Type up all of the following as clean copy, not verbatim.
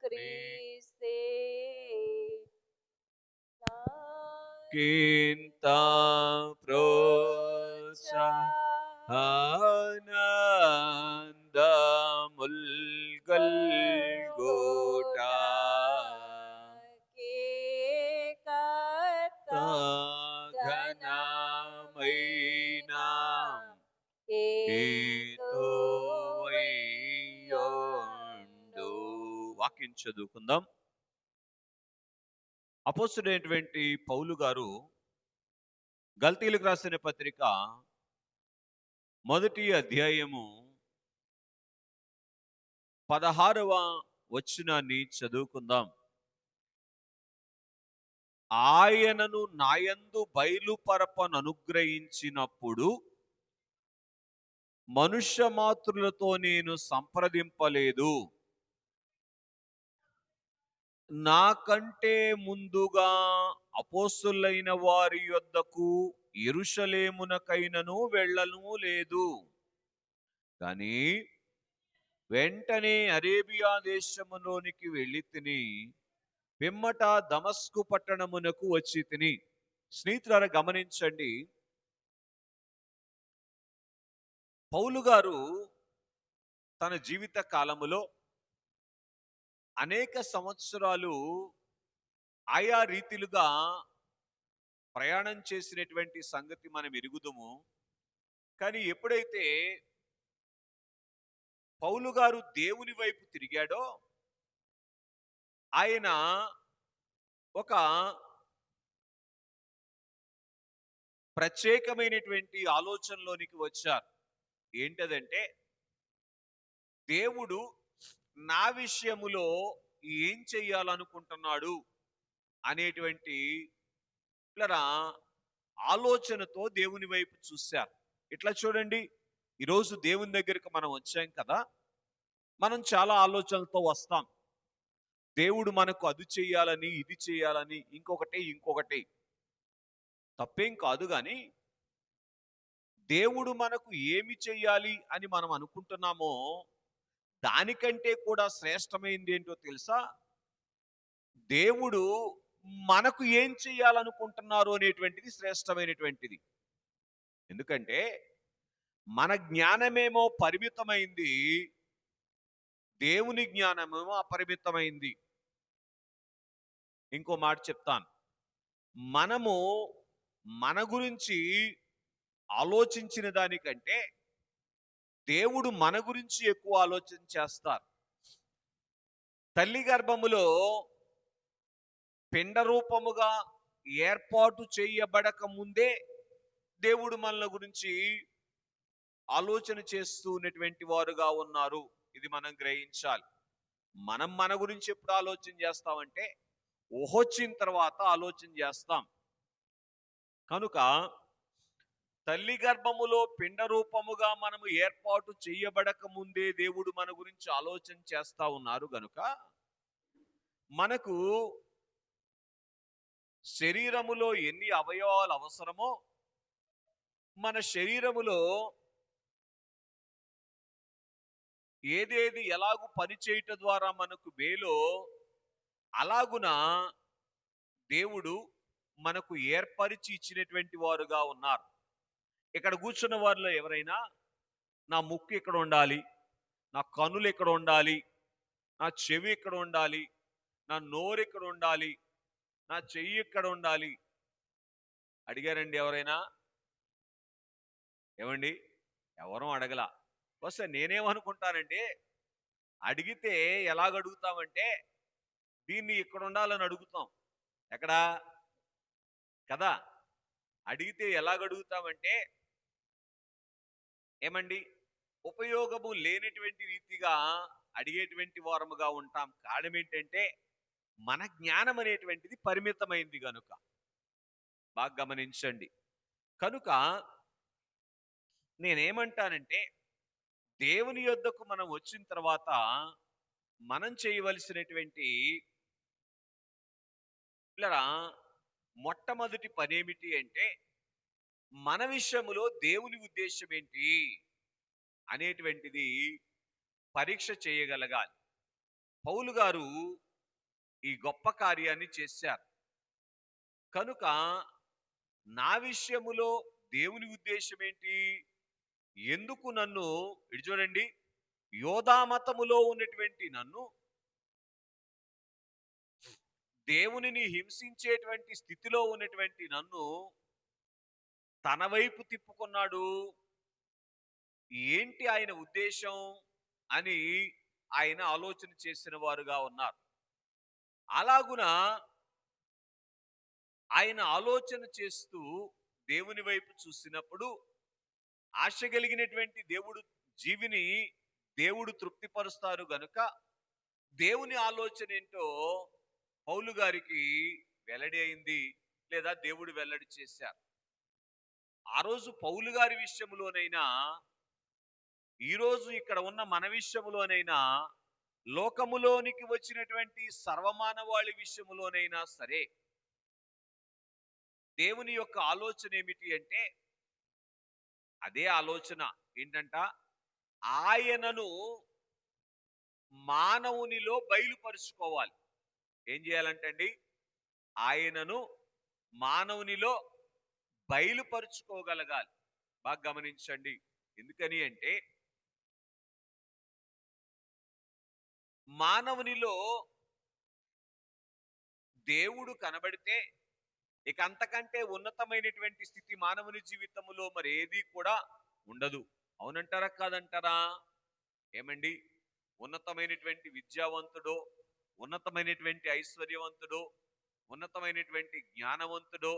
క్రీస్తే కింత ప్రోత్సాహానందముల్గల్గోట ఘనమైన హేతువయ్యుండు. వాక్యం చదువుకుందాం. అపోస్తుడైనటువంటి పౌలు గారు గల్తీలకు రాసిన పత్రిక మొదటి అధ్యాయము 16వ వచనాన్ని చదువుకుందాం. ఆయనను నాయందు బయలుపరపననుగ్రహించినప్పుడు మనుష్య మాతృలతో నేను సంప్రదింపలేదు. నాకంటే ముందుగా అపోస్తులైన వారి యొద్దకు యెరూషలేమునకైనను వెళ్ళను లేదు. కానీ వెంటనే అరేబియా దేశములోనికి వెళ్ళి తిని పిమ్మట దమస్కు పట్టణమునకు వచ్చి తిని. స్నేహితులారా గమనించండి, పౌలు గారు తన జీవిత కాలములో అనేక సంవత్సరాలు ఆయా రీతిలుగా ప్రయాణం చేసినటువంటి సంగతి మనం ఎరుగుదుము. కానీ ఎప్పుడైతే పౌలు గారు దేవుని వైపు తిరిగాడో ఆయన ఒక ప్రత్యేకమైనటువంటి ఆలోచనలోనికి వచ్చారు. ఏంటదంటే, దేవుడు నా విషయములో ఏం చెయ్యాలనుకుంటున్నాడు అనేటువంటి ఆలోచనతో దేవుని వైపు చూశారు. ఇట్లా చూడండి, ఈరోజు దేవుని దగ్గరికి మనం వచ్చాం కదా, మనం చాలా ఆలోచనలతో వస్తాం. దేవుడు మనకు అది చెయ్యాలని, ఇది చెయ్యాలని, ఇంకొకటి తప్పేం కాదు. కానీ దేవుడు మనకు ఏమి చెయ్యాలి అని మనం అనుకుంటున్నామో దానికంటే కూడా శ్రేష్టమైనది ఏంటో తెలుసా? దేవుడు మనకు ఏం చెయ్యాలనుకుంటున్నారు అనేటువంటిది శ్రేష్టమైనటువంటిది. ఎందుకంటే మన జ్ఞానమేమో పరిమితమైంది, దేవుని జ్ఞానమేమో అపరిమితమైంది. ఇంకో మాట చెప్తాను, మనము మన గురించి ఆలోచించిన దానికంటే దేవుడు మన గురించి ఎక్కువ ఆలోచన చేస్తారు. తల్లి గర్భములో పిండ రూపముగా ఏర్పాటు చేయబడక ముందే దేవుడు మనల గురించి ఆలోచన చేస్తూ ఉన్నటువంటి వారుగా ఉన్నారు. ఇది మనం గ్రహించాలి. మనం మన గురించి ఎప్పుడు ఆలోచన చేస్తామంటే ఊహొచ్చిన తర్వాత ఆలోచన చేస్తాం. కనుక తల్లి గర్భములో పిండ రూపముగా మనము ఏర్పాటు చేయబడక ముందే దేవుడు మన గురించి ఆలోచన చేస్తా ఉన్నారు. గనుక మనకు శరీరములో ఎన్ని అవయవాలు అవసరమో, మన శరీరములో ఏదేది ఎలాగూ పనిచేయట ద్వారా మనకు మేలో, అలాగున దేవుడు మనకు ఏర్పరిచి ఇచ్చినటువంటి వారుగా ఉన్నారు. ఇక్కడ కూర్చున్న వారిలో ఎవరైనా నా ముక్కు ఇక్కడ ఉండాలి, నా కన్నులు ఇక్కడ ఉండాలి, నా చెవి ఇక్కడ ఉండాలి, నా నోరు ఇక్కడ ఉండాలి, నా చెయ్యి ఇక్కడ ఉండాలి అడిగారండి ఎవరైనా? ఏమండి, ఎవరూ అడగల. వస్తే నేనేమనుకుంటానంటే, అడిగితే ఎలాగడుగుతామంటే దీన్ని ఇక్కడ ఉండాలని అడుగుతాం. ఎక్కడా కదా? అడిగితే ఎలాగడుగుతామంటే, ఏమండి, ఉపయోగము లేనటువంటి రీతిగా అడిగేటువంటి వారముగా ఉంటాం. కారణం ఏంటంటే మన జ్ఞానం అనేటువంటిది పరిమితమైంది గనుక. బాగా గమనించండి. కనుక నేనేమంటానంటే, దేవుని యొద్దకు మనం వచ్చిన తర్వాత మనం చేయవలసినటువంటి మొట్టమొదటి పనేమిటి అంటే, మన విషయములో దేవుని ఉద్దేశం ఏంటి అనేటువంటిది పరీక్ష చేయగలగాలి. పౌలు గారు ఈ గొప్ప కార్యాన్ని చేశారు. కనుక నా విషయములో దేవుని ఉద్దేశం ఏంటి? ఎందుకు నన్ను ఇటు చూడండి, యోధా మతములో ఉన్నటువంటి నన్ను దేవునిని హింసించేటువంటి స్థితిలో ఉన్నటువంటి నన్ను తన వైపు తిప్పుకున్నాడు. ఏంటి ఆయన ఉద్దేశం అని ఆయన ఆలోచన చేసిన వారుగా ఉన్నారు. అలాగున ఆయన ఆలోచన చేస్తూ దేవుని వైపు చూసినప్పుడు ఆశ కలిగినటువంటి జీవిని దేవుడు తృప్తిపరుస్తారు గనుక దేవుని ఆలోచన ఏంటో పౌలు గారికి వెల్లడి అయింది, లేదా దేవుడు వెల్లడి చేశారు. ఆ రోజు పౌలు గారి విషయంలోనైనా, ఈరోజు ఇక్కడ ఉన్న మన విషయములోనైనా, లోకములోనికి వచ్చినటువంటి సర్వమానవాళి విషయములోనైనా సరే, దేవుని యొక్క ఆలోచన ఏమిటి అంటే, అదే ఆలోచన ఏంటంట, ఆయనను మానవునిలో బయలుపరుచుకోవాలి. ఏం చేయాలంటండి? ఆయనను మానవునిలో బయలుపరుచుకోగలగాలి. బాగా గమనించండి. ఎందుకని అంటే, మానవునిలో దేవుడు కనబడితే ఇక అంతకంటే ఉన్నతమైనటువంటి స్థితి మానవుని జీవితంలో మరి ఏది కూడా ఉండదు. అవునంటారా కాదంటారా? ఏమండి, ఉన్నతమైనటువంటి విద్యావంతుడో, ఉన్నతమైనటువంటి ఐశ్వర్యవంతుడో, ఉన్నతమైనటువంటి జ్ఞానవంతుడో,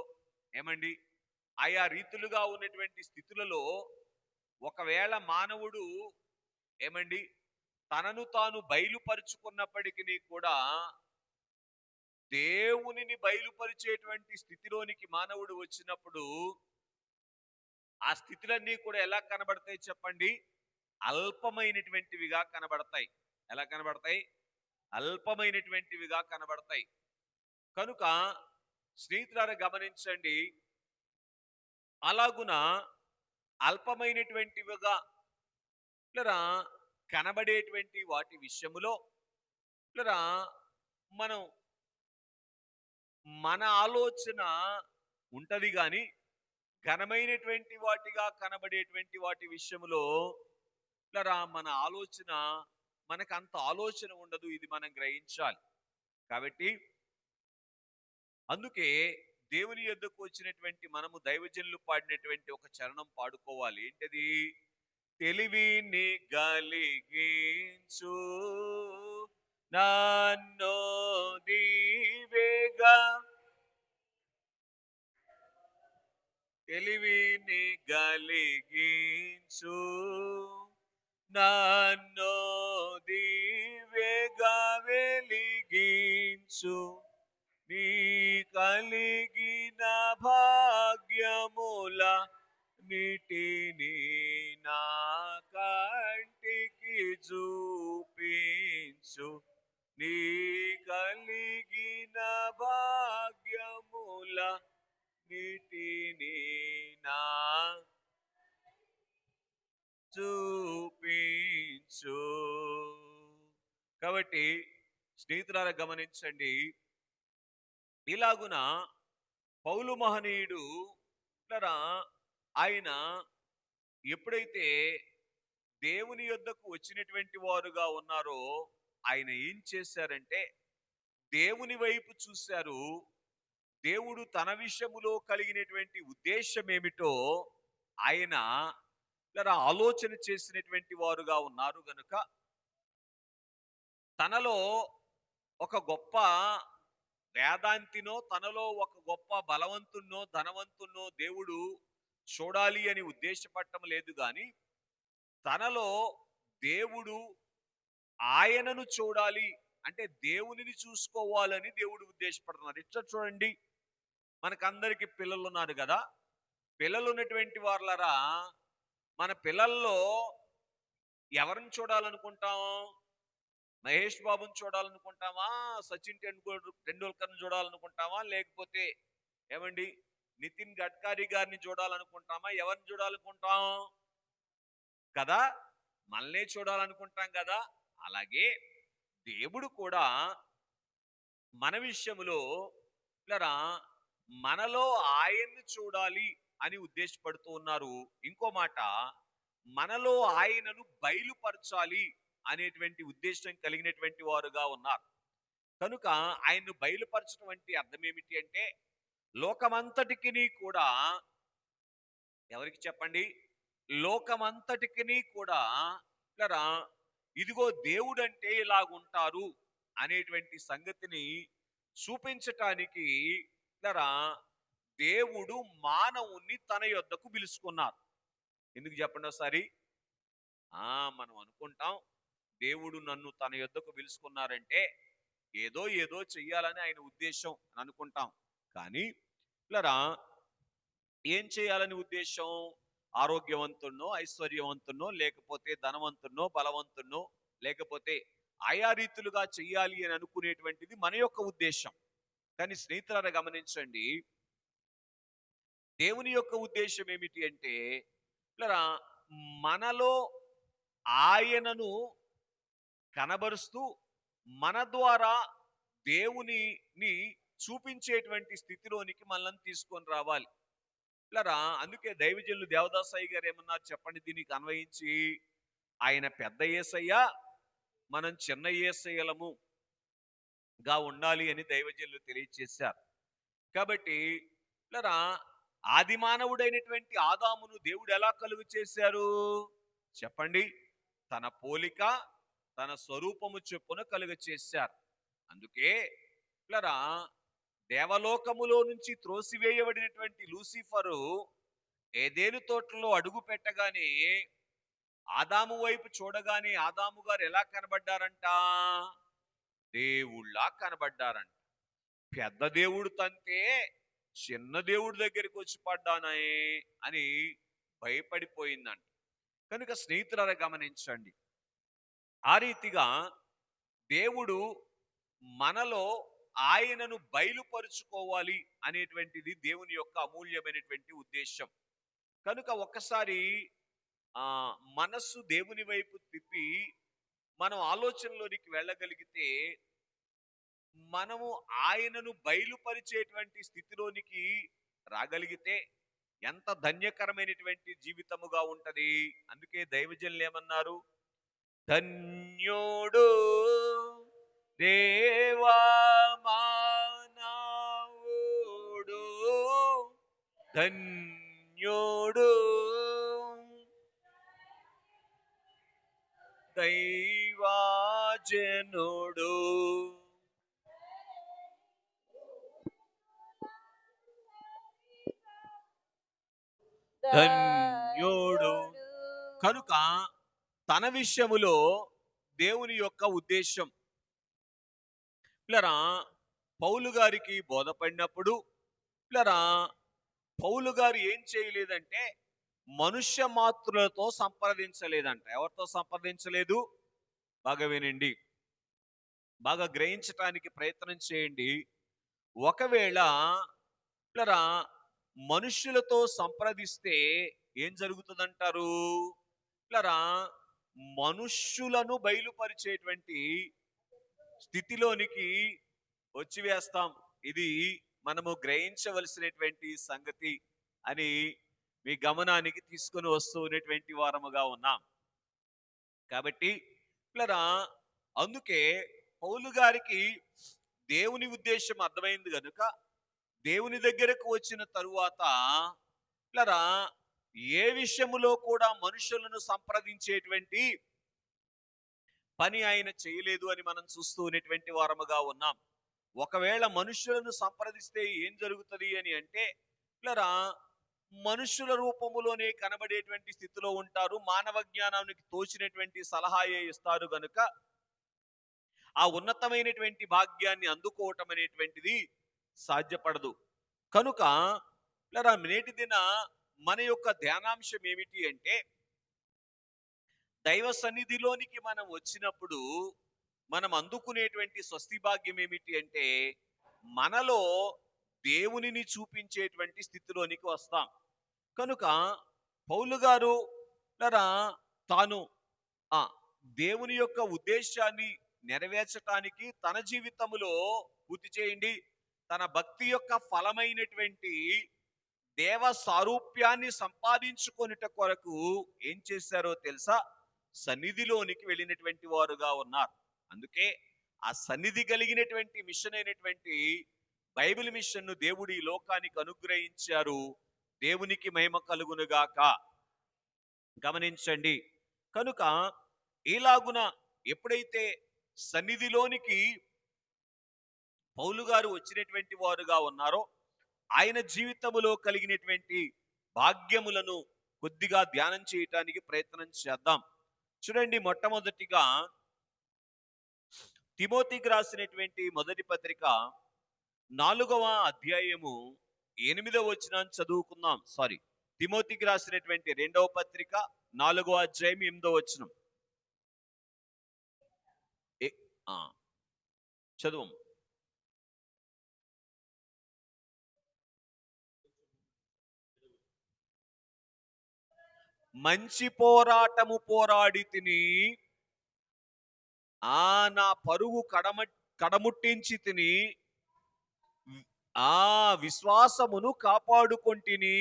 ఏమండి, ఆయా రీతులుగా ఉన్నటువంటి స్థితులలో ఒకవేళ మానవుడు ఏమండి తనను తాను బయలుపరుచుకున్నప్పటికీ కూడా దేవునిని బయలుపరిచేటువంటి స్థితిలోనికి మానవుడు వచ్చినప్పుడు ఆ స్థితులన్నీ కూడా ఎలా కనబడతాయి చెప్పండి? అల్పమైనటువంటివిగా కనబడతాయి. ఎలా కనబడతాయి? అల్పమైనటువంటివిగా కనబడతాయి. కనుక స్నేహితులారా గమనించండి, అలాగున అల్పమైనటువంటివిగా కనబడేటువంటి వాటి విషయములో మనం మన ఆలోచన ఉంటది గాని, ఘనమైనటువంటి వాటిగా కనబడేటువంటి వాటి విషయములో మన ఆలోచన, మనకు అంత ఆలోచన ఉండదు. ఇది మనం గ్రహించాలి. కాబట్టి అందుకే దేవుని యొద్దకు వచ్చినటువంటి మనము దైవజనులు పాడినటువంటి ఒక చరణం పాడుకోవాలి. ఏంటది? తెలివిని గలిగించు నన్ను దీవెగా, తెలివిని గలిగించు నన్ను దీవెగా వెలిగించు, నీ కలిగిన భాగ్యముల నిటిని నా కంటికి చూపించు, నీ కలిగిన భాగ్యముల నిటిని నా చూపించు. కాబట్టి స్నేహితులారా గమనించండి, ఇలాగున పౌలు మహనీయుడు ఆయన ఎప్పుడైతే దేవుని యొద్దకు వచ్చినటువంటి వారుగా ఉన్నారో, ఆయన ఏం చేశారంటే దేవుని వైపు చూశారు. దేవుడు తన విషయములో కలిగినటువంటి ఉద్దేశం ఏమిటో ఆయన ఆలోచన చేసినటువంటి వారుగా ఉన్నారు గనుక, తనలో ఒక గొప్ప వేదాంతినో, తనలో ఒక గొప్ప బలవంతున్నో, ధనవంతున్నో దేవుడు చూడాలి అని ఉద్దేశపడటం లేదు గాని, తనలో దేవుడు ఆయనను చూడాలి అంటే దేవునిని చూసుకోవాలని దేవుడు ఉద్దేశపడుతున్నారు. ఇట్లా చూడండి, మనకందరికి పిల్లలు ఉన్నారు కదా. పిల్లలు ఉన్నటువంటి వాళ్ళరా, మన పిల్లల్లో ఎవరిని చూడాలనుకుంటాం? మహేష్ బాబుని చూడాలనుకుంటామా? సచిన్ టెండూల్కర్ని చూడాలనుకుంటామా? లేకపోతే ఏమండి నితిన్ గడ్కరీ గారిని చూడాలనుకుంటామా? ఎవరిని చూడాలనుకుంటాం కదా? మనల్నే చూడాలనుకుంటాం కదా. అలాగే దేవుడు కూడా మన విషయములో పిల్లరా మనలో ఆయన్ని చూడాలి అని ఉద్దేశపడుతూ ఉన్నారు. ఇంకో మాట, మనలో ఆయనను బయలుపరచాలి అనేటువంటి ఉద్దేశం కలిగినటువంటి వారుగా ఉన్నారు. కనుక ఆయన్ను బయలుపరచడం అంటే అర్థం ఏమిటి అంటే, లోకమంతటికిని కూడా, ఎవరికి చెప్పండి? లోకమంతటికిని కూడా పిల్లరా ఇదిగో దేవుడంటే ఇలాగుంటారు అనేటువంటి సంగతిని చూపించటానికి పిల్లరా దేవుడు మానవుణ్ణి తన యొద్దకు పిలుచుకున్నారు. ఎందుకు చెప్పండి ఒకసారి? మనం అనుకుంటాం దేవుడు నన్ను తన యొద్దకు పిలుచుకున్నారంటే ఏదో ఏదో చెయ్యాలని ఆయన ఉద్దేశం అని అనుకుంటాం. కానీ పిల్లరా ఏం చేయాలని ఉద్దేశం? ఆరోగ్యవంతున్నో, ఐశ్వర్యవంతున్నో, లేకపోతే ధనవంతున్నో, బలవంతున్నో, లేకపోతే ఆయా రీతులుగా చెయ్యాలి అని అనుకునేటువంటిది మన యొక్క ఉద్దేశం. కానీ స్నేహితులారా గమనించండి, దేవుని యొక్క ఉద్దేశం ఏమిటి అంటే పిల్లరా మనలో ఆయనను కనబరుస్తూ మన ద్వారా దేవునిని చూపించేటువంటి స్థితిలోనికి మనల్ని తీసుకొని రావాలి. పిల్లరా అందుకే దైవజనులు దేవదాసయ్య గారు ఏమన్నారు చెప్పండి దీనికి అన్వయించి? ఆయన పెద్ద యేసయ్య, మనం చిన్న యేసయ్యలముగా ఉండాలి అని దైవజనులు తెలియచేశారు. కాబట్టి పిల్లరా ఆది మానవుడైనటువంటి ఆదామును దేవుడు ఎలా కలుగు చేశారు చెప్పండి? తన పోలిక, తన స్వరూపము చొప్పున కలుగ చేశారు. అందుకే పిల్లరా దేవలోకములో నుంచి త్రోసివేయబడినటువంటి లూసిఫరు ఏదేను తోటలో అడుగు పెట్టగానే ఆదాము వైపు చూడగానే ఆదాము గారు ఎలా కనబడ్డారంట? దేవుళ్ళా కనబడ్డారంట. పెద్ద దేవుడు తంతే చిన్న దేవుడి దగ్గరికి వచ్చి పడ్డానే అని భయపడిపోయిందంట. కనుక స్నేహితులారా గమనించండి, ఆ రీతిగా దేవుడు మనలో ఆయనను బయలుపరుచుకోవాలి అనేటువంటిది దేవుని యొక్క అమూల్యమైనటువంటి ఉద్దేశం. కనుక ఒక్కసారి మనస్సు దేవుని వైపు తిప్పి మనం ఆలోచనలోనికి వెళ్ళగలిగితే మనము ఆయనను బయలుపరిచేటువంటి స్థితిలోనికి రాగలిగితే ఎంత ధన్యకరమైనటువంటి జీవితముగా ఉంటది. అందుకే దైవజనులు ఏమన్నారు? ధన్యోడు దేవా మానవుడు, ధన్యోడు దైవాజనుడు, ధన్యోడు. కనుక తన విషయములో దేవుని యొక్క ఉద్దేశం పిల్లరా పౌలు గారికి బోధపడినప్పుడు పిల్లరా పౌలు గారు ఏం చేయలేదంటే మనుష్య మాతృలతో సంప్రదించలేదంట. ఎవరితో సంప్రదించలేదు? బాగా వినండి, బాగా గ్రహించటానికి ప్రయత్నం చేయండి. ఒకవేళ పిల్లరా మనుష్యులతో సంప్రదిస్తే ఏం జరుగుతుందంటారు? పిల్లరా మనుష్యులను బయలుపరిచేటువంటి స్థితిలోనికి వచ్చి వేస్తాం. ఇది మనము గ్రహించవలసినటువంటి సంగతి అని మీ గమనానికి తీసుకొని వస్తూ ఉన్నటువంటి వారముగా ఉన్నాం. కాబట్టి పిల్లరా అందుకే పౌలు గారికి దేవుని ఉద్దేశం అర్థమైంది కనుక దేవుని దగ్గరకు వచ్చిన తరువాత పిల్లరా ఏ విషయములో కూడా మనుషులను సంప్రదించేటువంటి పని ఆయన చేయలేదు అని మనం చూస్తూ ఉన్నటువంటి వారముగా ఉన్నాం. ఒకవేళ మనుషులను సంప్రదిస్తే ఏం జరుగుతుంది అని అంటే పిల్లరా మనుషుల రూపములోనే కనబడేటువంటి స్థితిలో ఉంటారు. మానవ జ్ఞానానికి తోచినటువంటి సలహాయే ఇస్తారు గనుక ఆ ఉన్నతమైనటువంటి భాగ్యాన్ని అందుకోవటం అనేటువంటిది సాధ్యపడదు. కనుక పిల్లరా నేటి దిన మన యొక్క ధ్యానాంశం ఏమిటి అంటే దైవ సన్నిధిలోనికి మనం వచ్చినప్పుడు మనం అందుకునేటువంటి స్వస్తి భాగ్యం ఏమిటి అంటే మనలో దేవునిని చూపించేటువంటి స్థితిలోనికి వస్తాం. కనుక పౌలు గారు తాను దేవుని యొక్క ఉద్దేశాన్ని నెరవేర్చటానికి తన జీవితములో పూర్తి చేయండి. తన భక్తి యొక్క ఫలమైనటువంటి దేవ సారూప్యాన్ని సంపాదించుకొనుట కొరకు ఏం చేశారో తెలుసా? సన్నిధిలోనికి వెళ్ళినటువంటి వారుగా ఉన్నారు. అందుకే ఆ సన్నిధి కలిగినటువంటి మిషన్ అయినటువంటి బైబిల్ మిషన్ ను దేవుడు ఈ లోకానికి అనుగ్రహించారు. దేవునికి మహిమ కలుగునుగాక. గమనించండి. కనుక ఇలాగున ఎప్పుడైతే సన్నిధిలోనికి పౌలు గారు వచ్చినటువంటి వారుగా ఉన్నారో, ఆయన జీవితములో కలిగినటువంటి భాగ్యములను కొద్దిగా ధ్యానం చేయటానికి ప్రయత్నం చేద్దాం. చూడండి, మొట్టమొదటిగా తిమోతికి రాసినటువంటి మొదటి పత్రిక 4వ అధ్యాయము 8వ వచనాన్ని చదువుకుందాం. తిమోతికి రాసినటువంటి 2వ పత్రిక 4వ అధ్యాయం 8వ వచనం. చదువు. మంచి పోరాటము పోరాడి తిని, నా పరుగు కడముట్టించి తిని, విశ్వాసమును కాపాడుకొంటిని.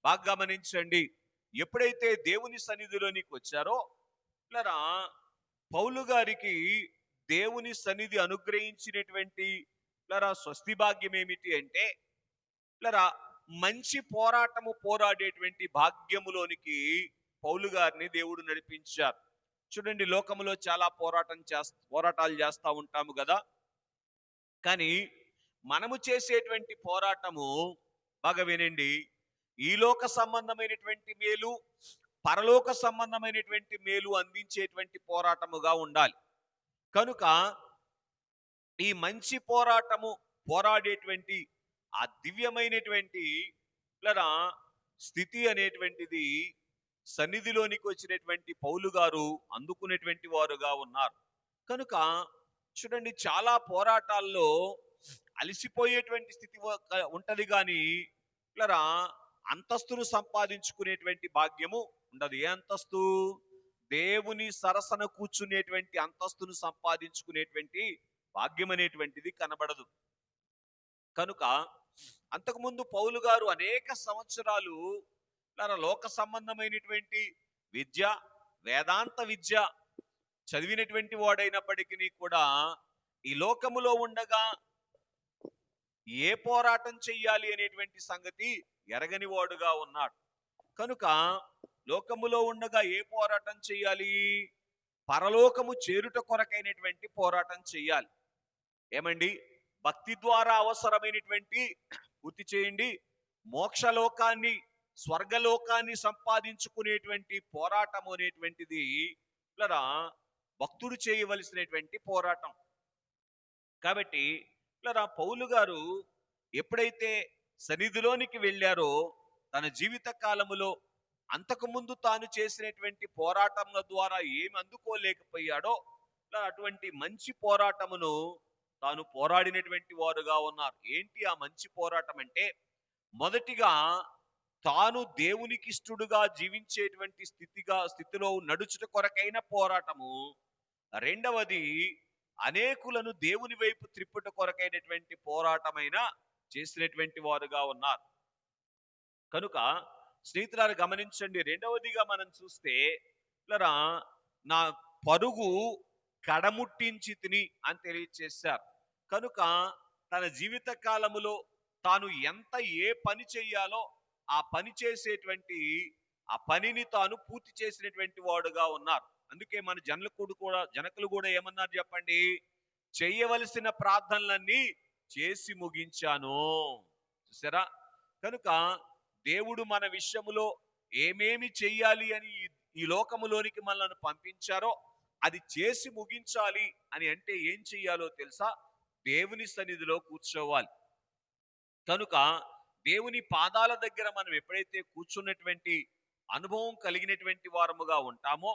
బాగా గమనించండి. ఎప్పుడైతే దేవుని సన్నిధిలోనికి వచ్చారో, పిల్లరా, పౌలు గారికి దేవుని సన్నిధి అనుగ్రహించినటువంటి పిల్లరా స్వస్తి భాగ్యం ఏమిటి అంటే, పిల్లరా, మంచి పోరాటము పోరాడేటువంటి భాగ్యములోనికి పౌలు గారిని దేవుడు నడిపించారు. చూడండి, లోకములో చాలా పోరాటాలు చేస్తూ ఉంటాము కదా. కానీ మనము చేసేటువంటి పోరాటము, బాగా వినండి, ఈ లోక సంబంధమైనటువంటి మేలు, పరలోక సంబంధమైనటువంటి మేలు అందించేటువంటి పోరాటముగా ఉండాలి. కనుక ఈ మంచి పోరాటము పోరాడేటువంటి ఆ దివ్యమైనటువంటి స్థితి అనేటువంటిది సన్నిధిలోనికి వచ్చినటువంటి పౌలు గారు అందుకునేటువంటి వారుగా ఉన్నారు. కనుక చూడండి, చాలా పోరాటాల్లో అలసిపోయేటువంటి స్థితి ఉంటది, కానీ అంతస్తును సంపాదించుకునేటువంటి భాగ్యము ఉండదు. ఏ అంతస్తు? దేవుని సరసన కూర్చునేటువంటి అంతస్తును సంపాదించుకునేటువంటి భాగ్యం అనేటువంటిది కనబడదు. కనుక అంతకుముందు పౌలు గారు అనేక సంవత్సరాలు లోక సంబంధమైనటువంటి విద్య, వేదాంత విద్య చదివినటువంటి వాడైనప్పటికీ కూడా ఈ లోకములో ఉండగా ఏ పోరాటం చెయ్యాలి అనేటువంటి సంగతి ఎరగని వాడుగా ఉన్నాడు. కనుక లోకములో ఉండగా ఏ పోరాటం చెయ్యాలి? పరలోకము చేరుట కొరకైనటువంటి పోరాటం చెయ్యాలి. ఏమండి? భక్తి ద్వారా అవసరమైనటువంటి పూర్తి చేయండి. మోక్షలోకాన్ని, స్వర్గలోకాన్ని సంపాదించుకునేటువంటి పోరాటం అనేటువంటిది భక్తుడు చేయవలసినటువంటి పోరాటం. కాబట్టి పౌలు గారు ఎప్పుడైతే సన్నిధిలోనికి వెళ్ళారో, తన జీవిత కాలములో అంతకుముందు తాను చేసినటువంటి పోరాటముల ద్వారా ఏమి అందుకోలేకపోయాడో, అటువంటి మంచి పోరాటమును తాను పోరాడినటువంటి వారుగా ఉన్నారు. ఏంటి ఆ మంచి పోరాటం అంటే, మొదటిగా తాను దేవునికి ఇష్టడుగా జీవించేటువంటి స్థితిలో నడుచుట కొరకైన పోరాటము. రెండవది, అనేకులను దేవుని వైపు త్రిప్పుట కొరకైనటువంటి పోరాటమైన చేసినటువంటి వారుగా ఉన్నారు. కనుక స్నేహితులారు గమనించండి, రెండవదిగా మనం చూస్తే, నా పరుగు కడముట్టించి తిని అని తెలియచేశారు. కనుక తన జీవిత కాలములో తాను ఏ పని చెయ్యాలో ఆ పని చేసేటువంటి ఆ పనిని తాను పూర్తి చేసినటువంటి వాడుగా ఉన్నారు. అందుకే మన జనకులు కూడా ఏమన్నారు చెప్పండి? చెయ్యవలసిన ప్రార్థనలన్నీ చేసి ముగించాను. చూసారా? కనుక దేవుడు మన విషయములో ఏమేమి చెయ్యాలి అని ఈ లోకములోనికి మనల్ని పంపించారో అది చేసి ముగించాలి అని అంటే ఏం చెయ్యాలో తెలుసా? దేవుని సన్నిధిలో కూర్చోవాలి. కనుక దేవుని పాదాల దగ్గర మనం ఎప్పుడైతే కూర్చున్నటువంటి అనుభవం కలిగినటువంటి వారముగా ఉంటామో,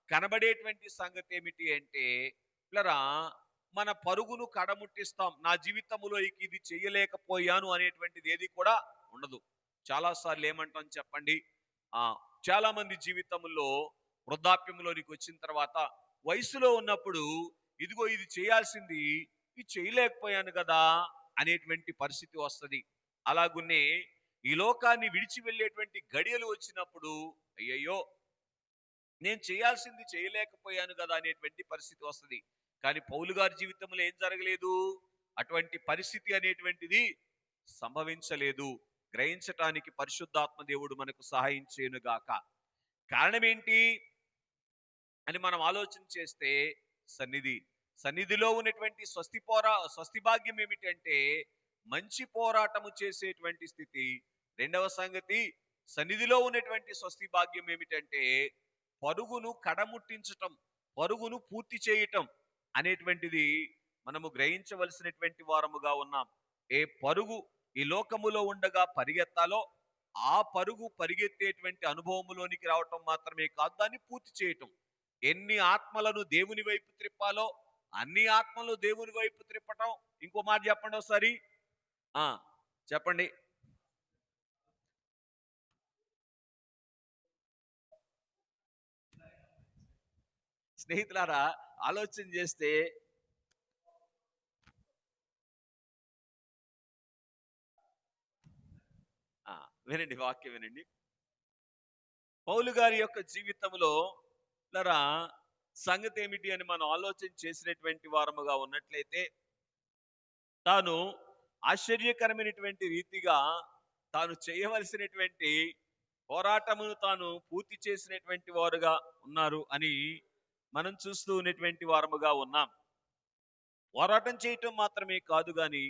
కనబడేటువంటి సంగతి ఏమిటి అంటే, మన పరుగును కడముట్టిస్తాం. నా జీవితంలో ఇది చెయ్యలేకపోయాను అనేటువంటిది ఏది కూడా ఉండదు. చాలాసార్లు ఏమంటాం చెప్పండి? చాలా మంది జీవితంలో వృద్ధాప్యంలోనికి వచ్చిన తర్వాత వయసులో ఉన్నప్పుడు ఇదిగో ఇది చేయాల్సింది ఇది చేయలేకపోయాను కదా అనేటువంటి పరిస్థితి వస్తుంది. అలాగున్నే ఈ లోకాన్ని విడిచి వెళ్ళేటువంటి గడియలు వచ్చినప్పుడు అయ్యయ్యో నేను చేయాల్సింది చేయలేకపోయాను కదా అనేటువంటి పరిస్థితి వస్తుంది. కానీ పౌలు గారి జీవితంలో ఏం జరగలేదు, అటువంటి పరిస్థితి అనేటువంటిది సంభవించలేదు. గ్రహించటానికి పరిశుద్ధాత్మ దేవుడు మనకు సహాయం చేయనుగాక. కారణం ఏంటి అని మనం ఆలోచన చేస్తే సన్నిధి సన్నిధిలో ఉన్నటువంటి స్వస్తి భాగ్యం ఏమిటంటే మంచి పోరాటము చేసేటువంటి స్థితి. రెండవ సంగతి, సన్నిధిలో ఉన్నటువంటి స్వస్తి భాగ్యం ఏమిటంటే పరుగును కడముట్టించటం, పరుగును పూర్తి చేయటం అనేటువంటిది మనము గ్రహించవలసినటువంటి వారముగా ఉన్నాం. ఏ పరుగు ఈ లోకములో ఉండగా పరిగెత్తాలో ఆ పరుగు పరిగెత్తేటువంటి అనుభవములోనికి రావటం మాత్రమే కాదు, దాన్ని పూర్తి చేయటం. ఎన్ని ఆత్మలను దేవుని వైపు త్రిప్పాలో అన్ని ఆత్మలు దేవుని వైపు త్రిప్పటం. ఇంకో మాట చెప్పండి ఒకసారి. ఆ చెప్పండి. స్నేహితులారా, ఆలోచన చేస్తే వినండి, వాక్యం వినండి. పౌలు గారి యొక్క జీవితంలో లరా సంగతి ఏమిటి అని మనం ఆలోచన చేసినటువంటి వారముగా ఉన్నట్లయితే, తాను ఆశ్చర్యకరమైనటువంటి రీతిగా తాను చేయవలసినటువంటి పోరాటమును తాను పూర్తి చేసినటువంటి వారుగా ఉన్నారు అని మనం చూస్తూ ఉన్నటువంటి వారముగా ఉన్నాం. పోరాటం చేయటం మాత్రమే కాదు గాని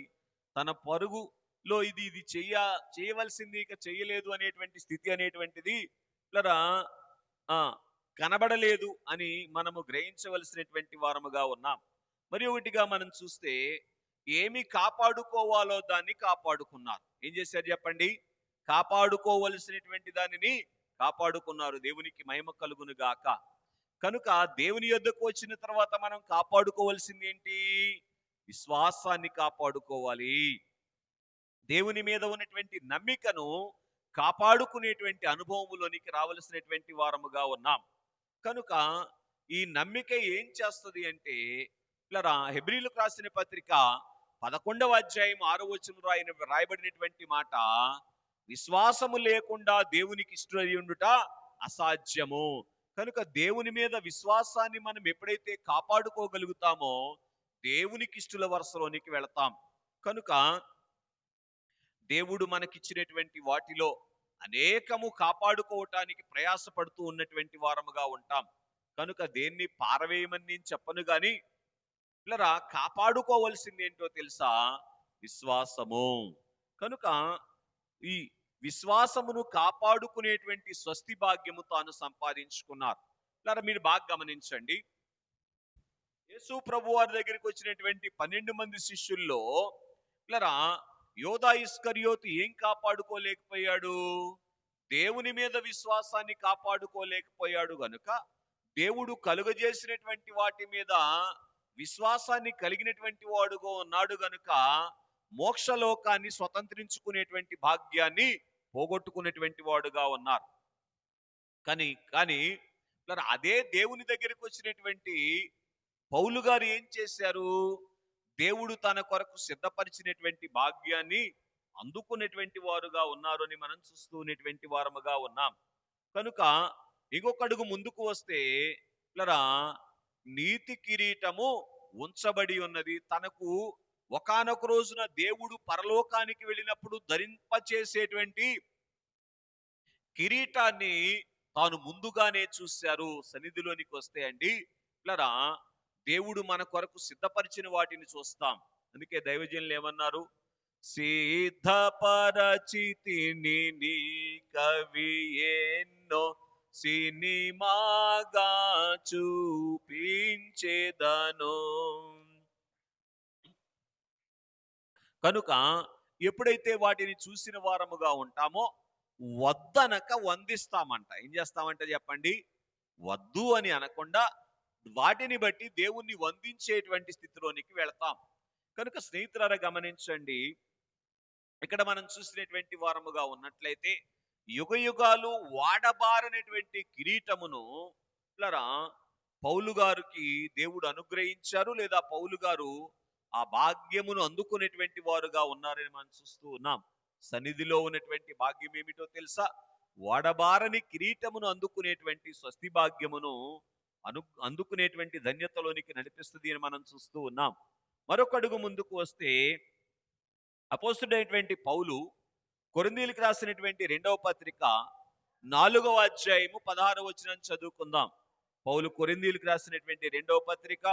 తన పరుగులో ఇది ఇది చేయవలసింది ఇక చేయలేదు అనేటువంటి స్థితి అనేటువంటిది ఇట్లరా ఆ కనబడలేదు అని మనము గ్రహించవలసినటువంటి వారముగా ఉన్నాం. మరి ఒకటిగా మనం చూస్తే ఏమి కాపాడుకోవాలో దాన్ని కాపాడుకున్నారు. ఏం చేశారు చెప్పండి? కాపాడుకోవలసినటువంటి దానిని కాపాడుకున్నారు. దేవునికి మహిమ కలుగును గాక. కనుక దేవుని యొద్దకు వచ్చిన తర్వాత మనం కాపాడుకోవాల్సింది ఏంటి? విశ్వాసాన్ని కాపాడుకోవాలి. దేవుని మీద ఉన్నటువంటి నమ్మికను కాపాడుకునేటువంటి అనుభవములోనికి రావలసినటువంటి వారముగా ఉన్నాం. కనుక ఈ నమ్మిక ఏం చేస్తుంది అంటే, ఇట్లా హెబ్రీలకు రాసిన పత్రిక 11వ అధ్యాయం 6వ వచనం రాయబడినటువంటి మాట, విశ్వాసము లేకుండా దేవునికి ఇష్టడై ఉండుట అసాధ్యము. కనుక దేవుని మీద విశ్వాసాన్ని మనం ఎప్పుడైతే కాపాడుకోగలుగుతామో దేవునికి ఇష్టల వరుసలోనికి వెళతాం. కనుక దేవుడు మనకిచ్చినటువంటి వాటిలో అనేకము కాపాడుకోవటానికి ప్రయాసపడుతూ ఉన్నటువంటి వారముగా ఉంటాం. కనుక దేన్ని పారవేయమని నేను చెప్పను గాని పిల్లరా, కాపాడుకోవలసింది ఏంటో తెలుసా? విశ్వాసము. కనుక ఈ విశ్వాసమును కాపాడుకునేటువంటి స్వస్తి భాగ్యము తాను సంపాదించుకున్నారు. పిల్లరా, మీరు బాగా గమనించండి. యేసు ప్రభు వారి దగ్గరికి వచ్చినటువంటి 12 మంది శిష్యుల్లో పిల్లరా, యోధా ఇస్కరియోతు ఏం కాపాడుకోలేకపోయాడు? దేవుని మీద విశ్వాసాన్ని కాపాడుకోలేకపోయాడు. గనుక దేవుడు కలుగజేసినటువంటి వాటి మీద విశ్వాసాన్ని కలిగినటువంటి వాడుగా ఉన్నాడు గనుక మోక్షలోకాన్ని స్వతంత్రించుకునేటువంటి భాగ్యాన్ని పోగొట్టుకునేటువంటి వాడుగా ఉన్నారు. కానీ అదే దేవుని దగ్గరికి వచ్చినటువంటి పౌలు గారు ఏం చేశారు? దేవుడు తన కొరకు సిద్ధపరిచినటువంటి భాగ్యాన్ని అందుకునేటువంటి వారుగా ఉన్నారు అని మనం చూస్తూ ఉన్నటువంటి వారముగా ఉన్నాం. కనుక ఇంకొక అడుగు ముందుకు వస్తే ఇట్లరా, నీతి కిరీటము ఉంచబడి ఉన్నది. తనకు ఒకానొక రోజున దేవుడు పరలోకానికి వెళ్ళినప్పుడు ధరింపచేసేటువంటి కిరీటాన్ని తాను ముందుగానే చూశారు. సన్నిధిలోనికి వస్తే అండి ఇట్లరా, దేవుడు మన కొరకు సిద్ధపరిచిన వాటిని చూస్తాం. అందుకే దైవజనులు ఏమన్నారు? సిద్ధపరచితిని నీ కవి ఎన్నో సినిమాగా చూపించేదను. కనుక ఎప్పుడైతే వాటిని చూసిన వారముగా ఉంటామో వద్దనక వందిస్తామంట. ఏం చేస్తామంట చెప్పండి? వద్దు అని అనకుండా వాటిని బట్టి దేవుణ్ణి వందించేటువంటి స్థితిలోనికి వెళతాం. కనుక స్నేహితులారా గమనించండి, ఇక్కడ మనం చూసినటువంటి వారముగా ఉన్నట్లయితే యుగ యుగాలు వాడబారనటువంటి కిరీటమును పౌలు గారికి దేవుడు అనుగ్రహించారు, లేదా పౌలు గారు ఆ భాగ్యమును అందుకునేటువంటి వారుగా ఉన్నారని మనం చూస్తూ ఉన్నాం. సన్నిధిలో ఉన్నటువంటి భాగ్యం ఏమిటో తెలుసా? వాడబారని కిరీటమును అందుకునేటువంటి స్వస్తి భాగ్యమును అందుకునేటువంటి ధన్యతలోనికి నడిపిస్తుంది అని మనం చూస్తూ ఉన్నాం. మరొక అడుగు ముందుకు వస్తే అపోస్తుడైనటువంటి పౌలు కొరింథీయులకు రాసినటువంటి 2వ పత్రిక 4వ అధ్యాయము 16వ వచనం చదువుకుందాం. పౌలు కొరింథీయులకు రాసినటువంటి 2వ పత్రిక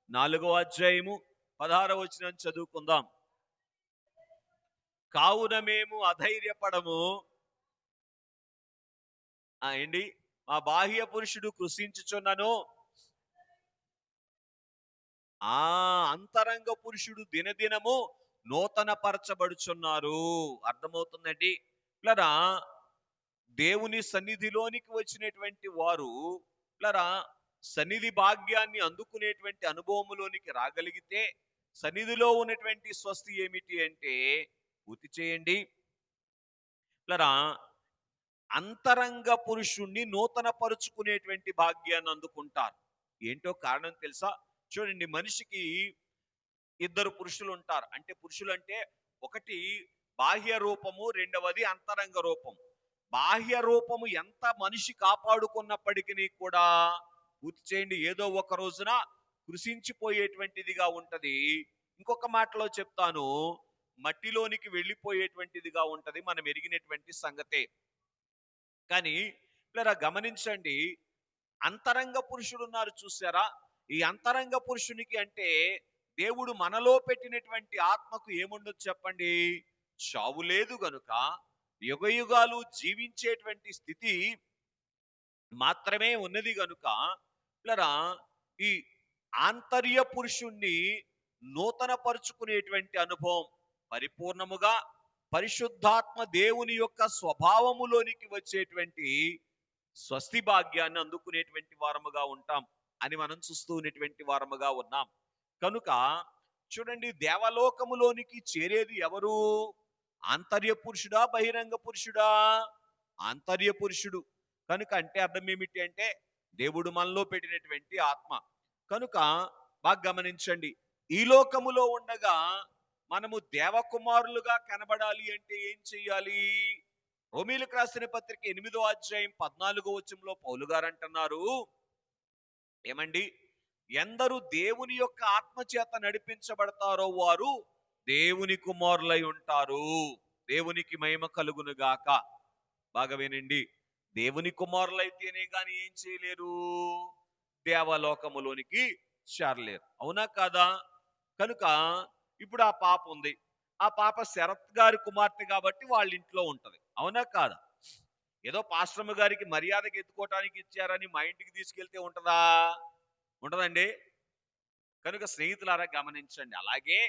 4వ అధ్యాయము 16వ వచనం చదువుకుందాం. కావున మేము అధైర్యపడము. ఏంటి? మా బాహ్య పురుషుడు కృషించుచున్నను, అంతరంగ పురుషుడు దినదినము నూతన పరచబడుచున్నారు. అర్థమవుతుందండి పిల్లరా? దేవుని సన్నిధిలోనికి వచ్చినటువంటి వారు పిల్లరా సన్నిధి భాగ్యాన్ని అందుకునేటువంటి అనుభవములోనికి రాగలిగితే, సన్నిధిలో ఉన్నటువంటి స్వస్తి ఏమిటి అంటే, పూర్తి చేయండి పిల్లరా, అంతరంగ పురుషుణ్ణి నూతన పరుచుకునేటువంటి భాగ్యాన్ని అందుకుంటారు. ఏంటో కారణం తెలుసా? చూడండి, మనిషికి ఇద్దరు పురుషులు ఉంటారు. అంటే పురుషులు అంటే ఒకటి బాహ్య రూపము, రెండవది అంతరంగ రూపం. బాహ్య రూపము ఎంత మనిషి కాపాడుకున్నప్పటికీ కూడా పూర్తి చేయండి, ఏదో ఒక రోజున కృషించిపోయేటువంటిదిగా ఉంటది. ఇంకొక మాటలో చెప్తాను, మట్టిలోనికి వెళ్ళిపోయేటువంటిదిగా ఉంటది. మనం ఎరిగినటువంటి సంగతే. కానీ ఇలా గమనించండి, అంతరంగ పురుషుడు ఉన్నారు చూసారా? ఈ అంతరంగ పురుషునికి అంటే దేవుడు మనలో పెట్టినటువంటి ఆత్మకు ఏముండదు చెప్పండి? చావు లేదు గనుక యుగయుగాలు జీవించేటువంటి స్థితి మాత్రమే ఉన్నది గనుక పిల్లరా, ఈ ఆంతర్య పురుషుణ్ణి నూతన పరుచుకునేటువంటి అనుభవం పరిపూర్ణముగా పరిశుద్ధాత్మ దేవుని యొక్క స్వభావములోనికి వచ్చేటువంటి స్వస్తి భాగ్యాన్ని అందుకునేటువంటి వారముగా ఉంటాం అని మనం చూస్తూ ఉన్నటువంటి వారముగా ఉన్నాం. కనుక చూడండి, దేవలోకములోనికి చేరేది ఎవరు? ఆంతర్య పురుషుడా, బహిరంగ పురుషుడా? ఆంతర్య పురుషుడు. కనుక అంటే అర్థం ఏమిటి అంటే, దేవుడు మనలో పెట్టినటువంటి ఆత్మ. కనుక బాగా గమనించండి, ఈ లోకములో ఉండగా మనము దేవకుమారులుగా కనబడాలి అంటే ఏం చెయ్యాలి? రోమీయులకు రాసిన పత్రిక 8వ అధ్యాయం 14వ వచనంలో పౌలు గారు అంటున్నారు, ఏమండి? ఎందరు దేవుని యొక్క ఆత్మ చేత నడిపించబడతారో వారు దేవుని కుమారులై ఉంటారు. దేవునికి మహిమ కలుగును గాక. బాగా వినండి, దేవుని కుమారులైతేనే గాని ఏం చేయలేరు? దేవలోకములోనికి చేరలేరు. అవునా కాదా? కనుక ఇప్పుడు ఆ పాప ఉంది. ఆ పాప శరత్ గారి కుమార్తె కాబట్టి వాళ్ళ ఇంట్లో ఉంటది. అవునా కాదా? ఏదో పాస్టర్మ గారికి మర్యాదకి ఎత్తుకోవటానికి ఇచ్చారని మా ఇంటికి తీసుకెళ్తే ఉంటదా? ఉండదండి. కనుక స్నేహితులారా గమనించండి, అలాగే